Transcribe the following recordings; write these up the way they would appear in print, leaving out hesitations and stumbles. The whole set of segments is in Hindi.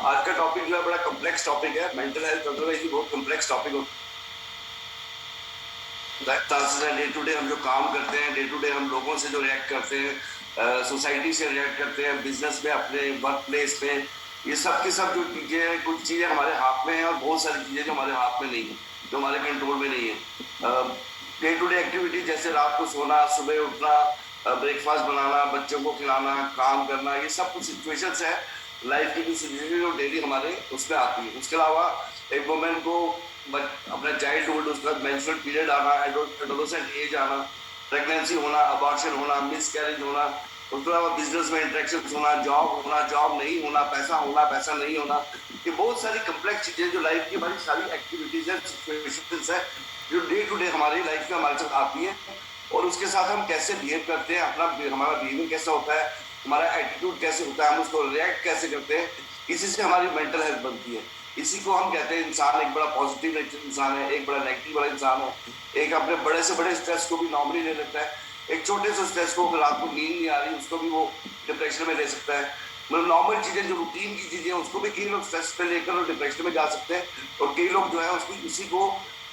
आज का टॉपिक जो है बड़ा कम्प्लेक्स टॉपिक है। मेंटल हेल्थ अदरवाइज बहुत कम्प्लेक्स टॉपिक होता है। डे टू डे हम जो काम करते हैं, डे टू डे हम लोगों से जो रिएक्ट करते हैं, सोसाइटी से रिएक्ट करते हैं, बिजनेस में, अपने वर्क प्लेस पे, ये सब की सब जो चीज़ें, कुछ चीज़ें हमारे हाथ में हैं और बहुत सारी चीज़ें जो हमारे हाथ में नहीं है, जो हमारे कंट्रोल में नहीं है। डे टू डे एक्टिविटी जैसे रात को सोना, सुबह उठना, ब्रेकफास्ट बनाना, बच्चों को खिलाना, काम करना, ये सब कुछ सिचुएशंस है लाइफ की कुछ सिचुएशन जो डेली हमारे उसमें आती है। उसके अलावा एक वुमेन को अपना चाइल्डहुड, उसका मेंस्ट्रुअल पीरियड आना, एडोलेसेंट एज आना, प्रेगनेंसी होना, अबॉर्शन होना, मिस कैरेज होना, उसके अलावा बिजनेस में इंटरेक्शन होना, जॉब नहीं होना, पैसा नहीं होना, ये बहुत सारी कम्प्लेक्स चीजें जो लाइफ की हमारी सारी एक्टिविटीज है, सिचुएशंस है, जो डे टू डे हमारी लाइफ में हमारे साथ आती है। और उसके साथ हम कैसे बिहेव करते हैं, हमारा बिहेवियर कैसा होता है, हमारा एटीट्यूड कैसे होता है, हम उसको रिएक्ट कैसे करते हैं, इसी से हमारी मेंटल हेल्थ बनती है। इसी को हम कहते हैं इंसान एक बड़ा पॉजिटिव इंसान है, एक बड़ा नेगेटिव वाला इंसान है, एक अपने बड़े से बड़े स्ट्रेस को भी नॉर्मली ले लेता है, एक छोटे से स्ट्रेस को, रात को नींद नहीं आ रही उसको भी वो डिप्रेशन में ले सकता है। मतलब नॉर्मल चीजें, जो रूटीन की चीजें, उसको भी कई लोग स्ट्रेस पे लेकर और डिप्रेशन में जा सकते हैं, और कई लोग जो है उसको इसी को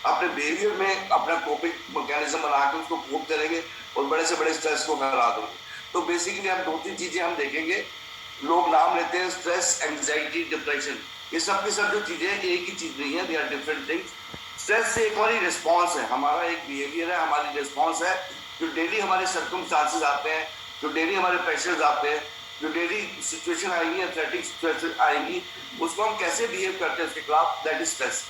अपने बिहेवियर में अपना कोपिंग मैकेनिज्म बना के उसको कोप करेंगे और बड़े से बड़े स्ट्रेस को हरा देंगे। तो बेसिकली हम दो तीन चीजें हम देखेंगे। लोग नाम लेते हैं स्ट्रेस, एंजाइटी, डिप्रेशन, ये सब की सब जो चीजें एक ही चीज नहीं है, they are different things. Stress से एक हमारी रिस्पॉन्स है, हमारा एक बिहेवियर है, हमारी रिस्पॉन्स है, जो डेली हमारे सर्कमस्टांसेस आते हैं, जो डेली हमारे प्रेशर्स आते हैं, जो डेली सिचुएशन आएंगी, थ्रेटिंग सिचुएशन आएंगी, उसको हम कैसे बिहेव करते हैं उसके खिलाफ, दैट इज स्ट्रेस।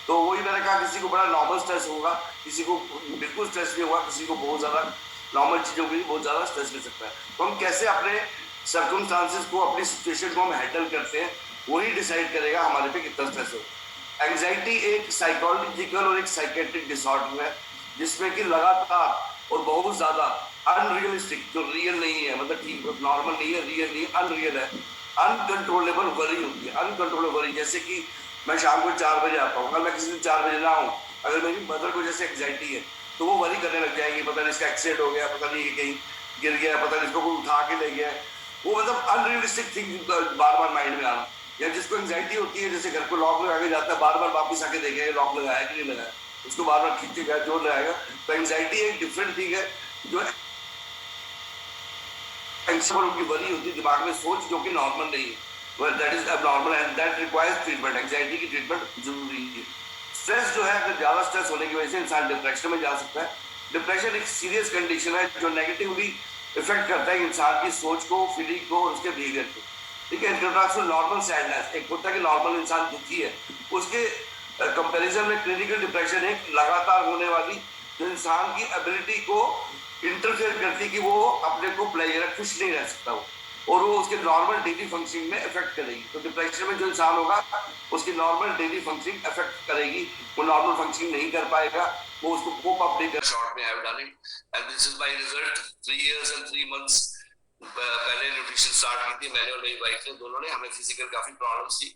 तो वही मैंने कहा, किसी को बड़ा नॉर्मल स्ट्रेस होगा, किसी को बिल्कुल स्ट्रेस नहीं होगा, किसी को बहुत ज्यादा नॉर्मल चीजों के लिए बहुत ज्यादा स्ट्रेस ले सकता है। तो हम कैसे अपने सर्कमस्टांसेस को, अपनी सिचुएशन को हम हैंडल करते हैं, वही डिसाइड करेगा हमारे पे कितना स्ट्रेस हो। एंजाइटी एक साइकोलॉजिकल और एक साइकेट्रिक डिसऑर्डर है, जिसमें कि लगातार और बहुत ज्यादा अनरियलिस्टिक, जो रियल नहीं है, मतलब ठीक नॉर्मल नहीं है, रियल नहीं, अनरियल है, अनकंट्रोलेबल वरी होती है। अनकंट्रोलेबल वरी, जैसे कि मैं शाम को 4 बजे आता हूँ, अगर मैं किसी दिन 4 बजे ना हूँ, अगर मेरी मदर को जैसे एंग्जाइटी है, तो वो वरी करने लग जाएंगे, पता नहीं इसका एक्सीडेंट हो गया, पता नहीं कहीं गिर गया, पता नहीं इसको कोई उठा के ले गया। वो मतलब अनरियलिस्टिक थिंग बार बार माइंड में आना। या जिसको एंग्जाइटी होती है, जैसे घर को लॉक लगा के जाता है, बार बार वापिस आके देखेगा लॉक लगाया कि नहीं लगाया, उसको बार बार खींचेगा, जोर लगाएगा। तो एंग्जाइटी एक डिफरेंट थिंग है, जो उनकी वरी होती है, दिमाग में सोच जो कि नॉर्मल नहीं है, that is abnormal and that requires treatment। Anxiety की ट्रीटमेंट जरूरी है। स्ट्रेस जो है, अगर ज्यादा स्ट्रेस होने की वजह से इंसान डिप्रेशन में जा सकता है। डिप्रेशन एक सीरियस कंडीशन है जो नेगेटिवली इफेक्ट करता है इंसान की सोच को, फीलिंग को और उसके बिहेवियर को। ठीक है, इंट्रोडक्शन नॉर्मल सैडनेस, एक होता है कि नॉर्मल इंसान दुखी है, उसके कंपैरिजन में क्लिनिकल डिप्रेशन एक लगातार होने वाली, जो इंसान की एबिलिटी को इंटरफेयर करती कि वो अपने को प्लेजर खुश नहीं रह सकता वो, और वो उसके नॉर्मल डेली फंक्शनिंग में इफेक्ट करेगी। तो डिप्रेशन में जो इंसान होगा, उसकी नॉर्मल डेली फंक्शनिंग इफेक्ट करेगी, वो नॉर्मल फंक्शनिंग नहीं कर पाएगा, वो उसको कोप अप नहीं कर। शॉर्ट में have done it and this is my result. 3 years and 3 months पहले न्यूट्रिशन स्टार्ट की थी मैंने और मेरी वाइफ ने, दोनों ने। हमें फिजिकल काफी प्रॉब्लम्स थी।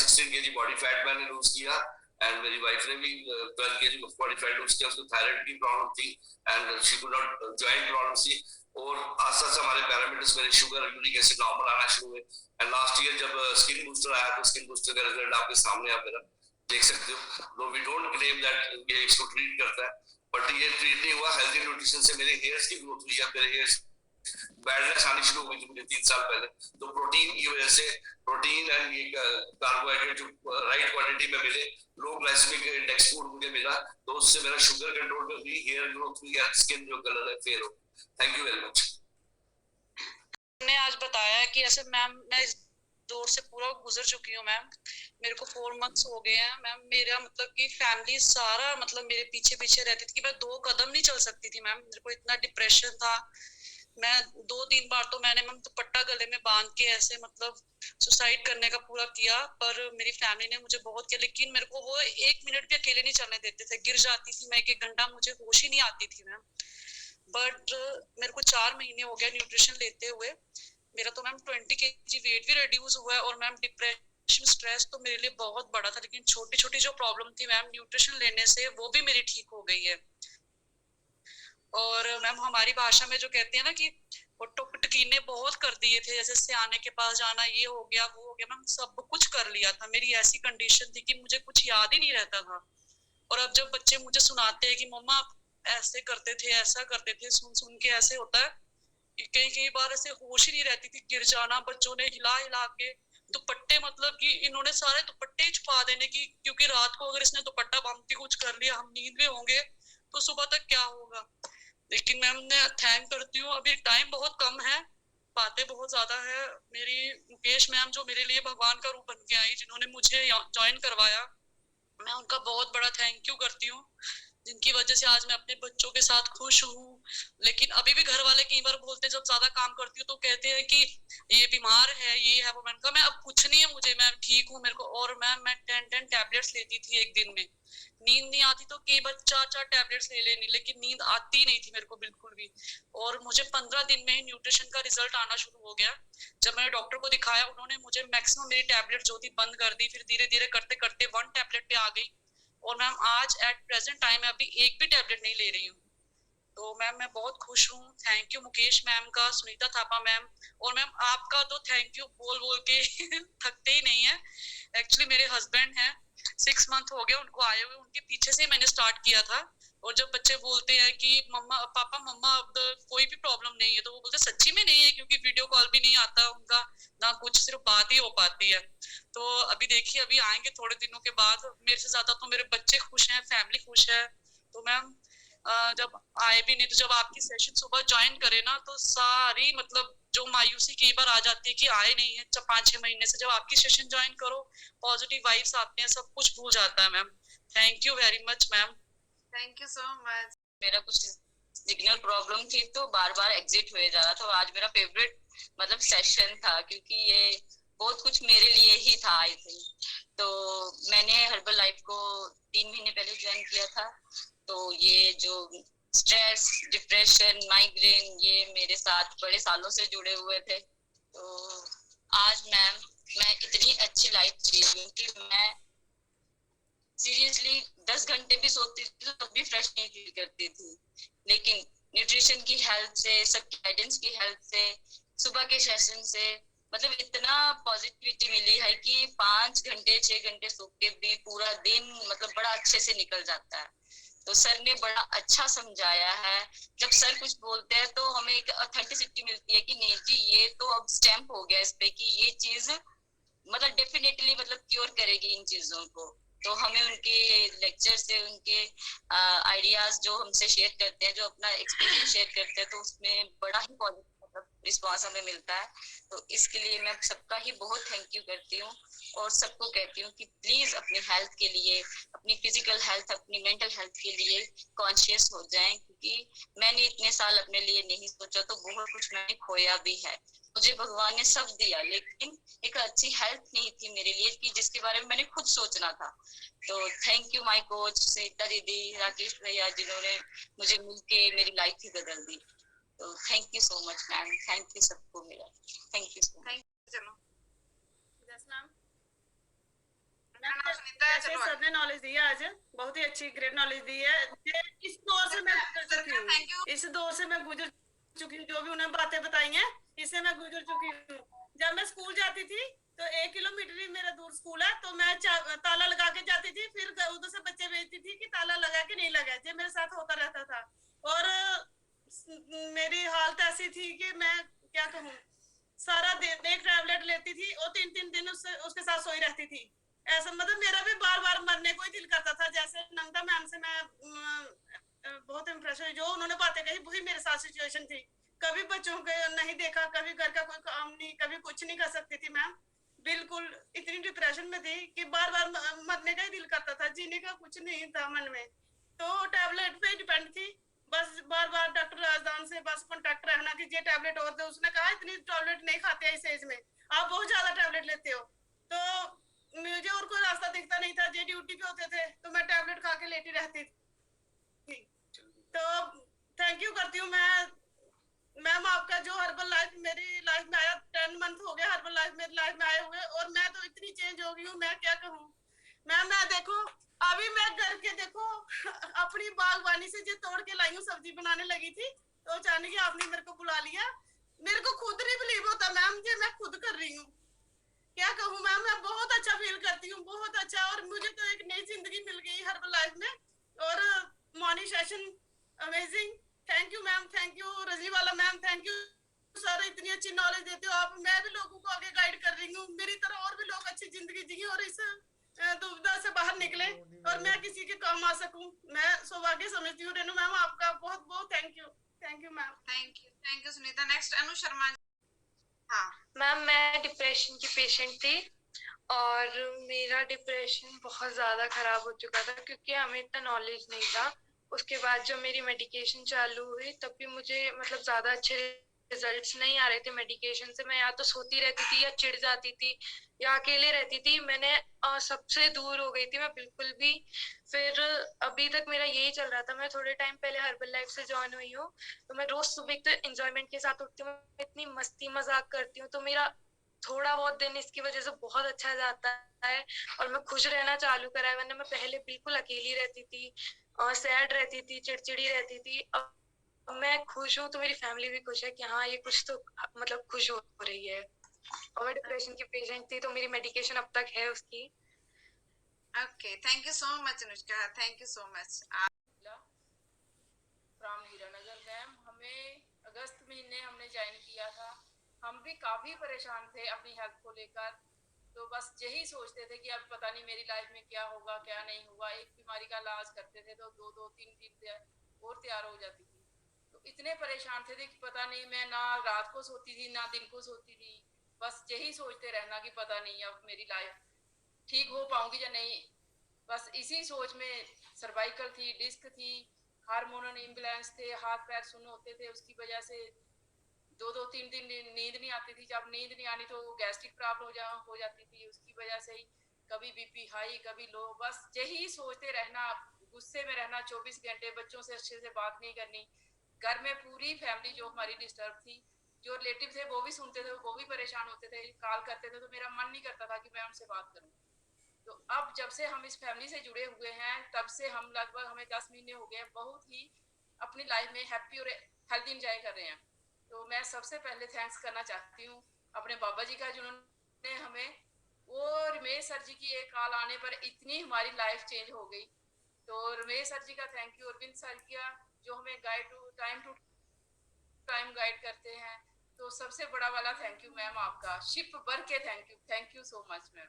16 केजी बॉडी फैट मैंने लूज किया, एंड मेरी वाइफ ने भी 12 केजी बॉडी फैट लूज किया। उसको थायराइड की प्रॉब्लम थी and she could not, joint problem थी, और आस्ते आस्ते हमारे पैरामीटर्स, मेरे शुगर, यूरिक एसिड नॉर्मल आना शुरू हुए। एंड लास्ट ईयर जब स्किन बूस्टर आया, तो स्किन बूस्टर का रिजल्ट आपके सामने आप मेरा देख सकते हो। No we don't claim that ये इसको ट्रीट करता है, बट ये ट्रीट नहीं हुआ। हेल्दी न्यूट्रिशन से मेरे हेयर्स की ग्रोथ हुई है, मेरे हेयर्स बैडनेस आनी शुरू हो गई थी मुझे 3 साल पहले। तो प्रोटीन की वजह से, प्रोटीन एंड ये कार्बोहाइड्रेट जो राइट क्वांटिटी में मिले, लो ग्लाइसेमिक इंडेक्स फूड मुझे मिला, तो उससे मेरा शुगर कंट्रोल में हुई, हेयर ग्रोथ हुई, स्किन जो कलर है फेयर हो। Thank you very much. ने आज बताया कि ऐसे मैम मैं इस दौर से पूरा गुजर चुकी हूँ मैम। मेरे को 4 मंथ्स हो गए हैं मैम। मेरा मतलब कि फैमिली सारा मतलब मेरे पीछे पीछे रहती थी कि मैं 2 कदम नहीं चल सकती थी मैम। मेरे को इतना डिप्रेशन था। मैं 2-3 बार तो मैंने मैम दुपट्टा गले में बांध के ऐसे मतलब सुसाइड करने का पूरा किया, पर मेरी फैमिली ने मुझे बहुत किया, लेकिन मेरे को वो 1 मिनट भी अकेले नहीं चलने देते थे। गिर जाती थी मैं 1-1 घंटा, मुझे होश ही नहीं आती थी मैम। बट मेरे को 4 महीने हो गया न्यूट्रिशन लेते हुए। मेरा तो मैम 20 केजी वेट भी रिड्यूस हुआ है, और मैम डिप्रेशन, स्ट्रेस तो मेरे लिए बहुत बड़ा था, लेकिन छोटी छोटी जो प्रॉब्लम थी मैम न्यूट्रिशन लेने से वो भी मेरी ठीक हो गई है। और मैम हमारी भाषा में जो कहते हैं ना कि और टकीने बहुत कर दिए थे, जैसे सियाने के पास जाना, ये हो गया वो हो गया, मैम सब कुछ कर लिया था। मेरी ऐसी कंडीशन थी कि मुझे कुछ याद ही नहीं रहता था। और अब जब बच्चे मुझे सुनाते हैं कि मम्मा आप ऐसे करते थे, ऐसा करते थे, सुन सुन के ऐसे होता है कि कई कई बार ऐसे होश ही नहीं रहती थी, गिर जाना, बच्चों ने हिला हिला के दुपट्टे, मतलब कि इन्होंने सारे दुपट्टे छुपा देने की, क्योंकि रात को अगर इसने दुपट्टा बांध के कुछ कर लिया, हम नींद में होंगे तो सुबह तक क्या होगा। लेकिन मैम मैं थैंक करती हूँ, अभी टाइम बहुत कम है, बातें बहुत ज्यादा है। मेरी मुकेश मैम जो मेरे लिए भगवान का रूप बन के आई, जिन्होंने मुझे ज्वाइन करवाया, मैं उनका बहुत बड़ा थैंक यू करती हूँ, जिनकी वजह से आज मैं अपने बच्चों के साथ खुश हूँ। लेकिन अभी भी घर वाले कई बार बोलते हैं, जब ज्यादा काम करती हूँ तो कहते हैं कि ये बीमार है, ये है वो। मैंने कहा मैं अब कुछ नहीं है मुझे, मैं ठीक हूँ मेरे को। और मैम मैं 10 टैबलेट्स लेती थी एक दिन में, नींद नहीं आती तो कई बार 4 टैबलेट्स ले लेनी, लेकिन नींद आती नहीं थी मेरे को बिल्कुल भी। और मुझे 15 दिन में ही न्यूट्रिशन का रिजल्ट आना शुरू हो गया। जब मैंने डॉक्टर को दिखाया, उन्होंने मुझे मैक्सिमम मेरी टैबलेट जो थी बंद कर दी, फिर धीरे धीरे करते करते 1 टैबलेट पे आ गई। और मैम आज एट प्रेजेंट टाइम मैं अभी एक भी टैबलेट नहीं ले रही हूँ। तो मैम मैं बहुत खुश हूँ। थैंक यू मुकेश मैम का, सुनीता थापा मैम, और मैम आपका तो थैंक यू बोल बोल के थकते ही नहीं है। एक्चुअली मेरे हस्बैंड हैं, 6 मंथ हो गए उनको आए हुए, उनके पीछे से मैंने स्टार्ट किया था। और जब बच्चे बोलते हैं कि मम्मा पापा मम्मा अब कोई भी प्रॉब्लम नहीं है, तो वो बोलते सच्ची में नहीं है, क्योंकि वीडियो कॉल भी नहीं आता उनका, ना कुछ, सिर्फ बात ही हो पाती है। तो अभी देखिए, अभी आएंगे थोड़े दिनों के बाद, मेरे से ज्यादा तो मेरे बच्चे खुश हैं, फैमिली खुश है। तो मैम जब आए भी नहीं, तो जब आपकी सेशन सुबह ज्वाइन करे ना, तो सारी मतलब जो मायूसी कई बार आ जाती है कि आए नहीं है 5-6 महीने से, जब आपकी सेशन ज्वाइन करो, पॉजिटिव वाइब्स आते हैं, सब कुछ भूल जाता है ma'am. Thank you very much ma'am. Thank you so much. मेरा कुछ सिग्नल प्रॉब्लम थी तो बार बार एग्जिट हो जा रहा था। आज मेरा फेवरेट मतलब सेशन था, क्योंकि ये बहुत कुछ मेरे लिए ही था आई थिंक। तो मैंने हर्बल लाइफ को 3 महीने पहले ज्वाइन किया था। तो ये जो स्ट्रेस, डिप्रेशन, माइग्रेन, ये मेरे साथ बड़े सालों से जुड़े हुए थे। तो आज मैम मैं इतनी अच्छी लाइफ जी रही हूँ कि मैं सीरियसली 10 घंटे भी सोती थी तो तब भी फ्रेश नहीं फील करती थी। लेकिन न्यूट्रिशन की हेल्प से, सबकी गाइडेंस की हेल्प से, सुबह के सेशन से मतलब इतना पॉजिटिविटी मिली है कि 5 घंटे 6 घंटे सो के भी पूरा दिन मतलब बड़ा अच्छे से निकल जाता है। तो सर ने बड़ा अच्छा समझाया है। जब सर कुछ बोलते हैं तो हमें एक ऑथेंटिसिटी मिलती है कि नहीं जी, ये तो अब स्टैम्प हो गया इस पे कि ये चीज मतलब डेफिनेटली मतलब क्योर करेगी इन चीजों को। तो हमें उनके लेक्चर से, उनके आइडियाज जो हमसे शेयर करते हैं, जो अपना एक्सपीरियंस शेयर करते हैं, तो उसमें बड़ा ही पॉजिटिव मतलब रिस्पॉन्स हमें मिलता है। तो इसके लिए मैं सबका ही बहुत थैंक यू करती हूँ और सबको कहती हूँ कि प्लीज अपनी हेल्थ के लिए, अपनी फिजिकल हेल्थ, अपनी मेंटल हेल्थ के लिए कॉन्शियस हो जाएं, क्योंकि मैंने इतने साल अपने लिए नहीं सोचा तो बहुत कुछ मैंने खोया भी है। मुझे भगवान ने सब दिया, लेकिन एक अच्छी हेल्थ नहीं थी मेरे लिए कि जिसके बारे में मैंने खुद सोचना था। तो थैंक यू माय कोच सरिता दीदी, राकेश भैया, जिन्होंने मुझे मिलके मेरी लाइफ ही बदल दी। तो thank you so much ma'am, thank you सबको मेरा, थैंक यू सो मच। चलो सर ने नॉलेज दी है आज, बहुत ही अच्छी ग्रेट नॉलेज दी है। इस दौर से मैं गुजर चुकी हूँ, इस दौर से मैं गुजर चुकी हूँ, जो भी उन्होंने बातें बताई हैं इससे मैं गुजर चुकी हूँ। जब मैं स्कूल जाती थी तो 1 किलोमीटर ही मेरा दूर स्कूल है, तो मैं ताला लगा के जाती थी, फिर उधर से बच्चे भेजती थी कि ताला लगा कि नहीं लगा। ये मेरे साथ होता रहता था और मेरी हालत ऐसी थी कि मैं क्या कहूँ, सारा दिन एक टैबलेट लेती थी और 3-3 दिन उसके साथ सोई रहती थी। ऐसा मतलब मेरा भी बार बार मरने को ही दिल करता था। जैसे नंदा मैम से मैं बहुत इम्प्रेस हुई, जो उन्होंने बातें कही वही मेरे साथ सिचुएशन थी। कभी बच्चों को नहीं देखा, कभी घर का कोई काम नहीं, कभी कुछ नहीं कर सकती थी मैम। बिल्कुल इतनी डिप्रेशन में थी कि बार बार मरने का ही दिल करता था, जीने का कुछ नहीं था मन में। तो टैबलेट पे डिपेंड थी, बस बार बार डॉक्टर राजदान से बस कॉन्टेक्ट रहना कि ये टैबलेट और दो। उसने कहा इतनी टैबलेट नहीं खाते इस एज में, आप बहुत ज्यादा टैबलेट लेते हो। तो मुझे और कोई रास्ता दिखता नहीं था। जे ड्यूटी पे होते थे तो मैं टैबलेट खा के लेटी रहती थी। तो थैंक यू करती हूँ मैं मैम आपका, जो हर्बल लाइफ मेरी लाइफ में आया। 10 मंथ हो गया हर्बल लाइफ मेरी लाइफ में आए हुए, और मैं तो इतनी चेंज हो गई हूँ, मैं क्या कहूँ मैम। मैं देखो अभी मैं घर के देखो अपनी बागवानी से जो तोड़ के लाई हूँ, सब्जी बनाने लगी थी, तो अचानक ही आपने मेरे को बुला लिया मेरे को खुद नहीं बिलीव होता मैम ये मैं खुद कर रही हूँ। क्या कहूँ मैम, मैं बहुत अच्छा फील करती हूँ, बहुत अच्छा। और मुझे तो एक नई जिंदगी मिल गई हर्बल लाइफ में। और morning session amazing. Thank you ma'am, thank you Rajniwala ma'am, thank you sir, इतनी अच्छी नॉलेज देते हो आप। मैं भी लोगों को आगे गाइड कर रही हूँ, मेरी तरह और भी लोग अच्छी जिंदगी जिए और इस दुविधा से बाहर निकले और मैं किसी के काम आ सकूं। मैं सौभाग्य समझती हूँ। रेनू मैम आपका बहुत बहुत thank you. Thank you ma'am. Thank you Sunita. Next Anu Sharma. हाँ मैम मैं डिप्रेशन की पेशेंट थी और मेरा डिप्रेशन बहुत ज़्यादा खराब हो चुका था क्योंकि हमें इतना नॉलेज नहीं था। उसके बाद जब मेरी मेडिकेशन चालू हुई तब भी मुझे मतलब ज़्यादा अच्छे रिजल्ट्स नहीं आ रहे थे मेडिकेशन से। मैं या तो सोती रहती थी या चिढ़ जाती थी या अकेले रहती थी। मैंने सबसे दूर हो गई थी मैं बिल्कुल भी। फिर अभी तक मेरा यही चल रहा था। मैं थोड़े टाइम पहले हर्बल लाइफ से ज्वाइन हुई हूँ तो मैं रोज सुबह तो एंजॉयमेंट के साथ उठती हूँ, इतनी मस्ती मजाक करती हूँ तो मेरा थोड़ा बहुत दिन इसकी वजह से बहुत अच्छा जाता है और मैं खुश रहना चालू करा है। वरना मैं पहले बिल्कुल अकेली रहती थी और सैड रहती थी, चिड़चिड़ी रहती थी। अब मैं खुश हूँ तो मेरी फैमिली भी खुश है कि हाँ ये कुछ तो मतलब खुश हो रही है। और मैं डिप्रेशन की पेशेंट थी तो मेरी मेडिकेशन अब तक है उसकी। Okay thank you so much Anushka, thank you so much. From Hiranagar ma'am, हमें अगस्त महीने हमने ज्वाइन किया था। हम भी काफ़ी परेशान थे अपनी हेल्थ को लेकर। तो बस यही सोचते थे कि अब पता नहीं मेरी लाइफ में क्या होगा क्या नहीं होगा। एक बीमारी का इलाज करते थे तो 2-2 3 दिन और तैयार हो जाती थी। तो इतने परेशान थे कि पता नहीं, मैं ना रात को सोती थी ना दिन को सोती थी। बस यही सोचते रहना कि पता नहीं अब मेरी लाइफ ठीक हो पाऊंगी या नहीं। बस इसी सोच में सर्वाइकल थी, डिस्क थी, हार्मोनल इम्बैलेंस थे, हाथ पैर सुन्न होते थे। उसकी वजह से 2-2 3 दिन नींद नहीं आती थी। जब नींद नहीं आनी तो गैस्ट्रिक प्रॉब्लम हो जाती थी। उसकी वजह से ही कभी बीपी हाई कभी लो। बस यही सोचते रहना, गुस्से में रहना 24 घंटे, बच्चों से अच्छे से बात नहीं करनी। घर में पूरी फैमिली जो हमारी डिस्टर्ब थी, जो रिलेटिव थे वो भी सुनते थे, वो भी परेशान होते थे, कॉल करते थे तो मेरा मन नहीं करता था कि मैं उनसे बात करूं। तो अब जब से हम इस फैमिली से जुड़े हुए हैं तब से हम लगभग हमें 10 महीने हो गए, बहुत ही अपनी लाइफ में हैप्पी और हेल्थी इंजॉय कर रहे हैं। तो मैं सबसे पहले थैंक्स करना चाहती हूँ अपने बाबा जी का, जिन्होंने हमें, वो रमेश सर जी की एक कॉल आने पर इतनी हमारी लाइफ चेंज हो गई। तो रमेश सर जी का थैंक यू, अरविंद सर का जो हमें टू टाइम गाइड करते हैं। तो सबसे बड़ा वाला थैंक यू मैम आपका, शिप भर के thank you so much ma'am.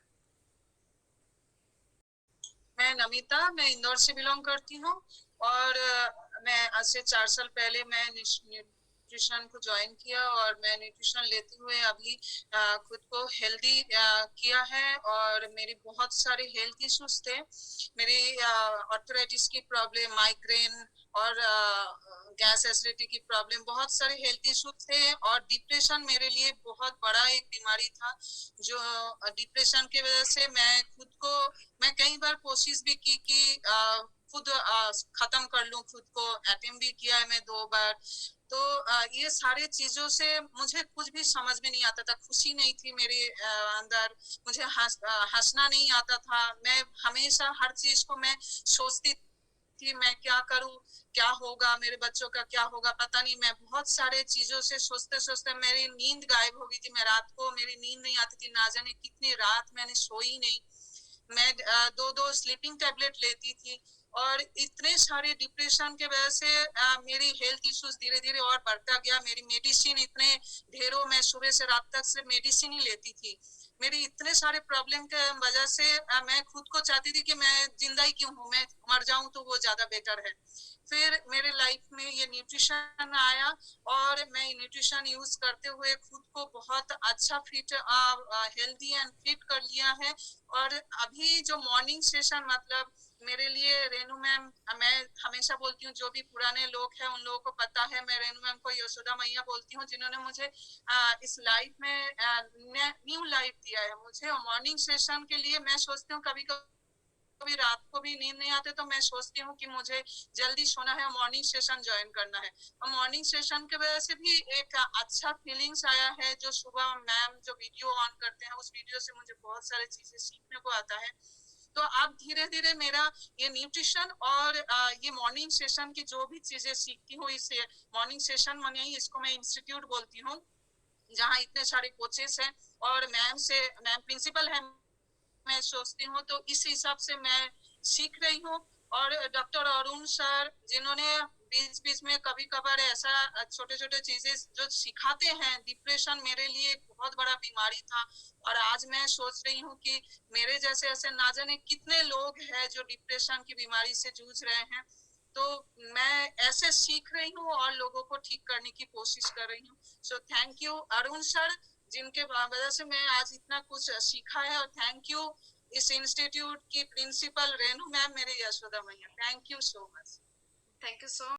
मैं नमिता, मैं इंदौर से बिलोंग करती हूँ और मैं आज से 4 साल पहले मैं न्यूट्रिशन को ज्वाइन किया और मैं न्यूट्रिशन लेते हुए अभी खुद को हेल्दी किया है। और मेरी बहुत सारे हेल्थ इश्यूज थे। मेरी आर्थराइटिस की प्रॉब्लम, माइग्रेन और गैस एसिडिटी की प्रॉब्लम, बहुत सारे हेल्थ इश्यूज थे। और डिप्रेशन मेरे लिए बहुत बड़ा एक बीमारी था, जो डिप्रेशन की वजह से मैं कई बार कोशिश भी की कि खुद खत्म कर लूं खुद को, अटेम्प्ट भी किया है मैं 2 बार। तो ये सारे चीजों से मुझे कुछ भी समझ में नहीं आता था, खुशी नहीं थी मेरे अंदर, मुझे हंसना नहीं आता था। मैं हमेशा हर चीज को मैं सोचती थी मैं क्या करूं, क्या होगा, मेरे बच्चों का क्या होगा, पता नहीं। मैं बहुत सारे चीजों से सोचते सोचते मेरी नींद गायब हो गई थी। मैं रात को मेरी नींद नहीं आती थी, ना जाने कितनी रात मैंने सोई नहीं। मैं 2-2 स्लीपिंग टैबलेट लेती थी और इतने सारे डिप्रेशन के वजह से मेरी हेल्थ इश्यूज धीरे धीरे और बढ़ता गया। मेरी मेडिसिन इतने ढेरों, मैं सुबह से रात तक से मेडिसिन ही लेती थी। मेरी इतने सारे प्रॉब्लम के वजह से मैं खुद को चाहती थी कि मैं जिंदा ही क्यों हूँ, मैं मर जाऊं तो वो ज्यादा बेटर है। फिर मेरे लाइफ में ये न्यूट्रिशन आया और मैं न्यूट्रिशन यूज करते हुए खुद को बहुत अच्छा फिट, हेल्दी एंड फिट कर लिया है। और अभी जो मॉर्निंग सेशन, मतलब मेरे लिए रेनू मैम, मैं हमेशा बोलती हूँ, जो भी पुराने लोग हैं उन लोगों को पता है, मैं रेनू मैम को यशोदा मैया बोलती हूँ, जिन्होंने मुझे इस लाइफ में न्यू लाइफ दिया है। मुझे मॉर्निंग सेशन के लिए मैं सोचती हूँ, कभी कभी रात को भी नींद नहीं आते तो मैं सोचती हूँ कि मुझे जल्दी सोना है, मॉर्निंग सेशन ज्वाइन करना है। और मॉर्निंग सेशन की वजह से भी एक अच्छा फीलिंग्स आया है। जो सुबह मैम जो वीडियो ऑन करते हैं, उस वीडियो से मुझे बहुत सारी चीजें सीखने को आता है। तो अब धीरे धीरे मेरा ये न्यूट्रिशन और ये मॉर्निंग सेशन की जो भी चीजें सीखती हूँ, इस मॉर्निंग सेशन माने इसको मैं इंस्टीट्यूट बोलती हूँ, जहाँ इतने सारे कोचेस हैं और मैम प्रिंसिपल है, मैं सोचती हूँ तो इस हिसाब से मैं सीख रही हूँ। और डॉक्टर अरुण सर जिन्होंने बीच बीच में कभी कभार ऐसा छोटे छोटे चीजें जो सिखाते हैं, डिप्रेशन मेरे लिए एक बहुत बड़ा बीमारी था और आज मैं सोच रही हूँ कि मेरे जैसे ऐसे ना जाने कितने लोग हैं जो डिप्रेशन की बीमारी से जूझ रहे हैं। तो मैं ऐसे सीख रही हूँ और लोगों को ठीक करने की कोशिश कर रही हूँ। So thank you Arun sir, जिनके वजह से मैं आज इतना कुछ सीखा है। और थैंक यू इस इंस्टीट्यूट की प्रिंसिपल रेनू मैम, मेरे यशोदा मैया, thank you so much. Thank you so